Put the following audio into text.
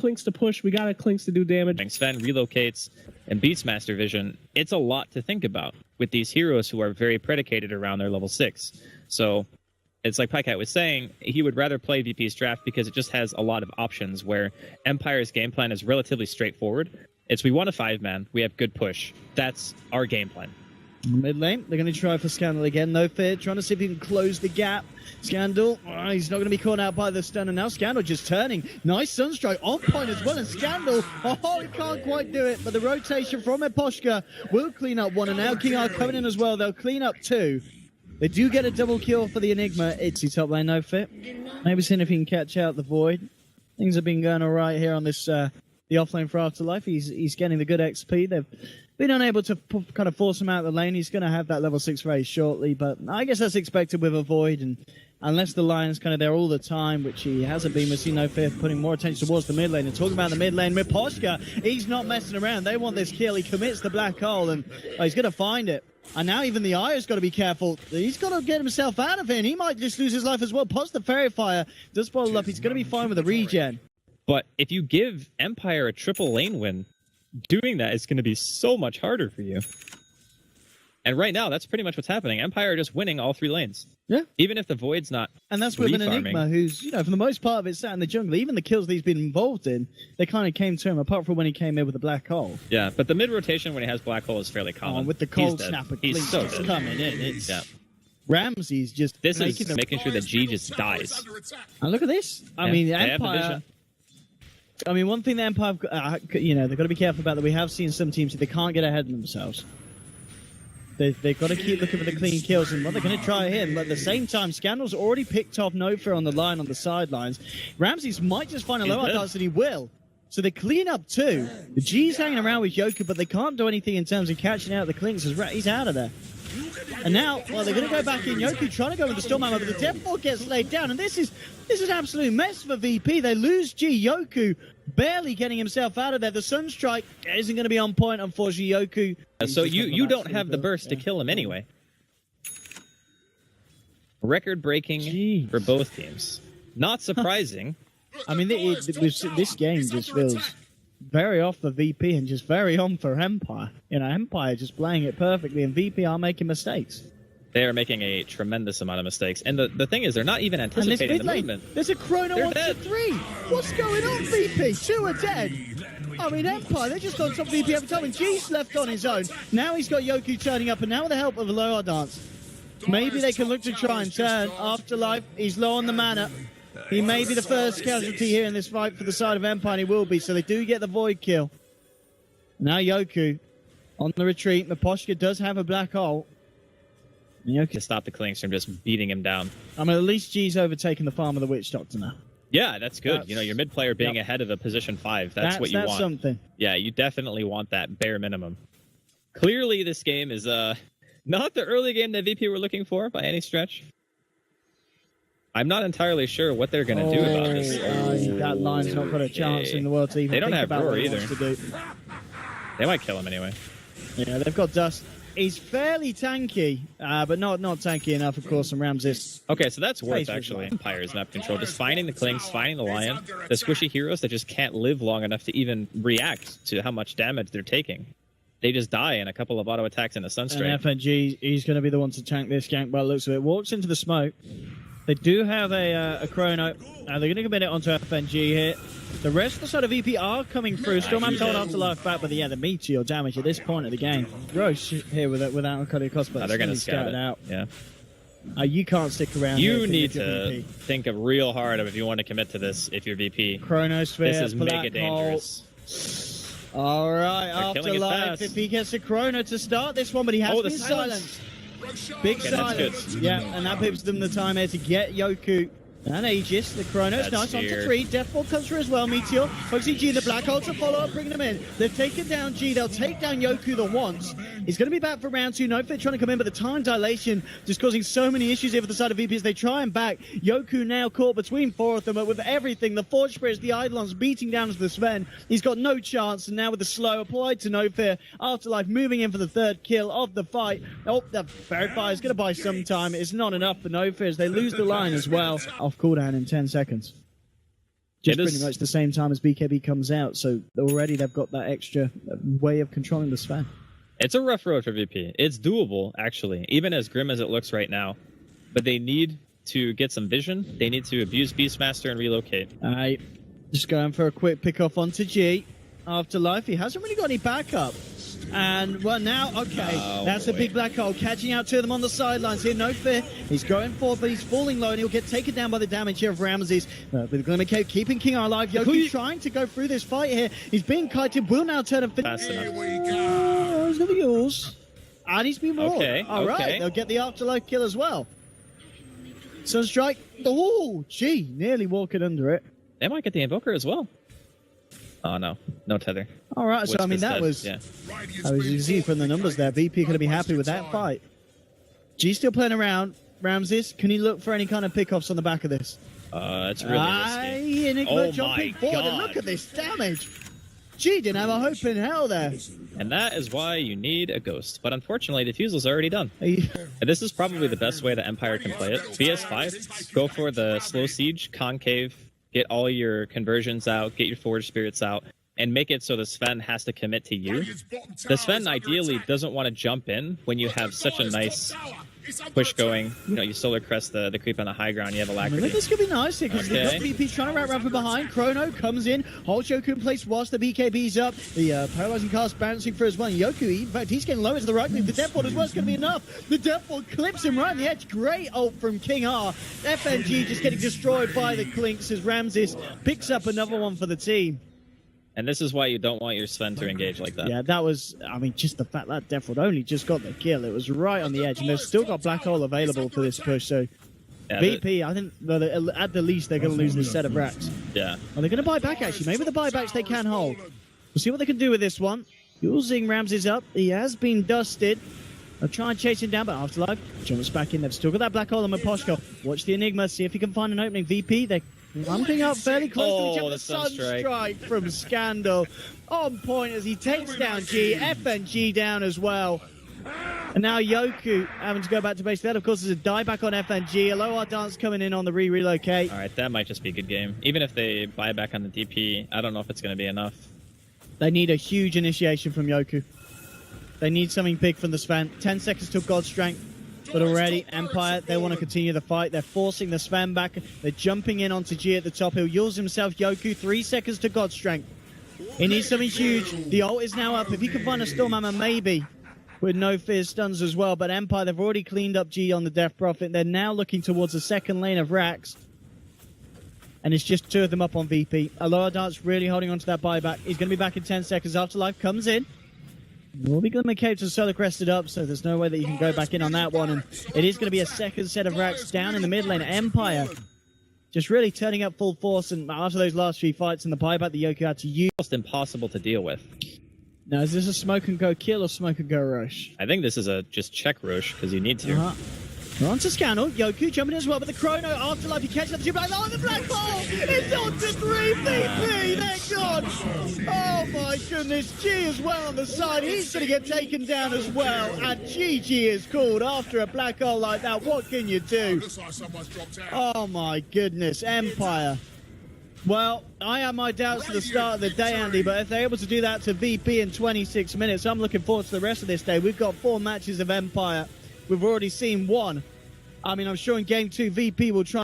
Clinks to push. We got a Clinks to do damage. Sven relocates and Beastmaster Vision. It's a lot to think about with these heroes who are very predicated around their level 6. So it's like Pycat was saying, he would rather play VP's draft because it just has a lot of options, where Empire's game plan is relatively straightforward. It's we want a 5-man, we have good push. That's our game plan. Mid lane, they're going to try for Scandal again. No fear, trying to see if he can close the gap. Scandal, he's not going to be caught out by the stun, and now Scandal just turning. Nice Sunstrike on point as well, and Scandal, he can't quite do it, but the rotation from Eposhka will clean up one, and now King are coming in as well. They'll clean up 2. They do get a double kill for the Enigma. It's his top lane, no fit. Maybe seeing if he can catch out the Void. Things have been going all right here on this the offlane for Afterlife. He's getting the good XP. They've been unable to kind of force him out of the lane. He's going to have that level 6 very shortly, but I guess that's expected with a Void, and unless the Lion's kind of there all the time, which he hasn't been, we see No Fear putting more attention towards the mid lane. And talking about the mid lane, Miposhka, he's not messing around. They want this kill. He commits the black hole, and he's going to find it. And now even the Aya's got to be careful. He's got to get himself out of here, and he might just lose his life as well. Plus the Fairy Fire does follow up. He's going to be fine with a regen. But if you give Empire a triple lane win, doing that is going to be so much harder for you. And right now, that's pretty much what's happening. Empire are just winning all 3 lanes. Yeah. Even if the Void's not And that's with an Enigma who's, for the most part of it, sat in the jungle. Even the kills that he's been involved in, they kind of came to him, apart from when he came in with the Black Hole. Yeah, but the mid-rotation when he has Black Hole is fairly common. With the Cold Snapper, he's so just coming in. It's... Yeah. Ramsey's just making sure that G just dies. And look at this. I mean, the Empire... one thing the Empire, they've got to be careful about that. We have seen some teams that they can't get ahead of themselves. They've got to keep looking for the clean kills, and they're going to try him. But at the same time, Scandal's already picked off Nofir on the line on the sidelines. Ramses might just find a low dance, and he will. So they clean up 2. The G's hanging around with Yoku, but they can't do anything in terms of catching out the Clinks. He's out of there. And now, they're going to go back in. Yoku trying to go with the Stormhammer, but the Deathfall gets laid down. And this is an absolute mess for VP. They lose G. Yoku barely getting himself out of there. The Sunstrike isn't going to be on point, unfortunately. Yoku. So you don't have the burst to kill him anyway. Record-breaking for both teams. Not surprising. I mean, this game just feels very off for VP and just very on for Empire. Empire just playing it perfectly, and VP are making mistakes. They are making a tremendous amount of mistakes. And the thing is, they're not even anticipating the movement. There's a Chrono 1-3. What's going on, VP? 2 are dead. I mean, Empire, they just got top VP every time, and G's left on his own. Now he's got Yoku turning up, and now with the help of a Loa Dance, maybe they can look to try and turn. Afterlife, he's low on the mana. He may be the first casualty here in this fight for the side of Empire, and he will be, so they do get the Void kill. Now Yoku on the retreat. Miposhka does have a black hole. Yoku to stop the Clinks from just beating him down. I mean, at least G's overtaken the farm of the Witch Doctor now. Yeah, that's good. Your mid player being ahead of a position 5, that's what you want. That's something. Yeah, you definitely want that bare minimum. Clearly, this game is not the early game that VP were looking for by any stretch. I'm not entirely sure what they're going to do about this. That line's not got a chance in the world to even They don't think have about Roar what he either. wants to do. They might kill him anyway. Yeah, they've got Dust. He's fairly tanky, but not tanky enough, of course, and Ramses. Okay, so that's worth, actually. Empire's map control. Just finding the Clinks, finding the Lion, the squishy heroes that just can't live long enough to even react to how much damage they're taking. They just die in a couple of auto attacks and a Sunstrike. And FNG, he's going to be the one to tank this gank by the looks of it. Walks into the smoke. They do have a Chrono. They're going to commit it onto FNG here. The rest of the side of VP are coming through. Stormham's hold Afterlife back, but the meteor damage at this point of the game. Roche here without cutting cost, but they're going to scout it out. Yeah. You can't stick around. You need to think of real hard if you want to commit to this if you're VP. Chronosphere. This is mega dangerous. All right, Afterlife. If he gets a Chrono to start this one, but he has been silenced. Big silence. Yeah, and that gives them the time here to get Yoku and Aegis. The Chronos nice onto 3. Deathfall comes through as well. Meteor. Foxy G, the Black Hole to follow up, bringing them in. They've taken down G. They'll take down Yoku the once. He's going to be back for round 2. Nofit trying to come in, but the time dilation just causing so many issues here for the side of VP as they try and back. Yoku now caught between 4 of them, but with everything, the Forge Spirits, the Eidolons beating down to the Sven. He's got no chance, and now with the slow applied to Nofir, Afterlife moving in for the 3rd kill of the fight. Oh, the Verify is going to buy some time. It's not enough for Nofir as they lose the line as well. Off cooldown in 10 seconds. Just pretty much the same time as BKB comes out, so already they've got that extra way of controlling the Sven. It's a rough road for VP. It's doable, actually, even as grim as it looks right now. But they need to get some vision. They need to abuse Beastmaster and relocate. Alright, just going for a quick pick-off onto G. Afterlife, he hasn't really got any backup. And, well, now, okay, that's a big black hole. Catching out two of them on the sidelines here, no fear. He's going forward, but he's falling low, and he'll get taken down by the damage here of Ramses. But the Glimmer Cave keeping King alive. Yoki trying to go through this fight here. He's being kited, will now turn and finish. Fast enough. Oh, he's going to be yours. And he's been rolled. Okay, All right, they'll get the Afterlife kill as well. Sunstrike. Oh, gee, nearly walking under it. They might get the Invoker as well. Oh, no. No tether. All right, so I mean, that was easy from the numbers there. VP going to be happy with that fight. G still playing around. Ramses, can you look for any kind of pickoffs on the back of this? It's really risky. Enigma jumping forward, and look at this damage. G didn't have a hope in hell there. And that is why you need a Ghost. But unfortunately, Diffusel's already done. And this is probably the best way that Empire can play it. BS5, go for the slow siege, concave, get all your conversions out, get your Forge Spirits out, and make it so the Sven has to commit to you. The Sven ideally doesn't want to jump in when you have such a nice push going. You know, you Solar Crest the creep on the high ground, you have Alacrity. I think this could be nice here because the VP's trying to wrap around from behind. Chrono comes in, holds Yoku in place whilst the BKB's up. The paralyzing cast bouncing for as well. Yoku, in fact, he's getting low into the right move. The Death Ward as well is going to be enough. The Death Ward clips him right on the edge. Great ult from King R. FNG just getting destroyed by the Clinks as Ramses picks up another one for the team. And this is why you don't want your Sven to engage like that. Yeah, that was, I mean, just the fact that Death Ward only just got the kill. It was right on the edge, and they've still got Black Hole available for this push, so yeah, VP, I think, at the least, they're going to lose this set of racks. Yeah. Are they going to buy back, actually? Maybe the buybacks they can hold. We'll see what they can do with this one. Using Ramses up. He has been dusted. They'll try and chase him down, but Afterlife jumps back in. They've still got that Black Hole on Maposhko. Watch the Enigma, see if he can find an opening. VP, they're lumping up fairly close to each other. Sunstrike from Scandal on point as he takes down G. FNG down as well. And now Yoku having to go back to base. That, of course, is a dieback on FNG. Aloha Dance coming in on the re-relocate. All right, that might just be a good game. Even if they buy back on the DP, I don't know if it's going to be enough. They need a huge initiation from Yoku. They need something big from the Sven. 10 seconds till God's Strength. But already, Empire, they want to continue the fight. They're forcing the Sven back. They're jumping in onto G at the top. He'll use himself, Yoku. 3 seconds to God's Strength. He needs something huge. The ult is now up. If he can find a Stormhammer, maybe. With no fear stuns as well. But Empire, they've already cleaned up G on the Death Prophet. They're now looking towards the second lane of racks. And it's just two of them up on VP. Aloha Dance really holding on to that buyback. He's going to be back in 10 seconds. Afterlife comes in. Will be Glimmer Cave to Solar Crested up, so there's no way that you can go back in on that one. And it is going to be a second set of racks down in the mid lane. Empire just really turning up full force. And after those last few fights and the buyback, the Yoku had to use. Almost impossible to deal with. Now, is this a smoke and go kill or smoke and go rush? I think this is a just check rush because you need to. We're on to Scandal. Yoku jumping in as well, but the Chrono Afterlife, he catches up to Black Hole. The Black Hole! It's on to 3 VP! They're gone! Oh my goodness, G as well on the side. He's going to get taken down as well. And GG is called after a Black Hole like that. What can you do? Oh my goodness, Empire. Well, I have my doubts at the start of the day, Andy, but if they're able to do that to VP in 26 minutes, I'm looking forward to the rest of this day. We've got 4 matches of Empire. We've already seen 1. I mean, I'm sure in Game 2, VP will try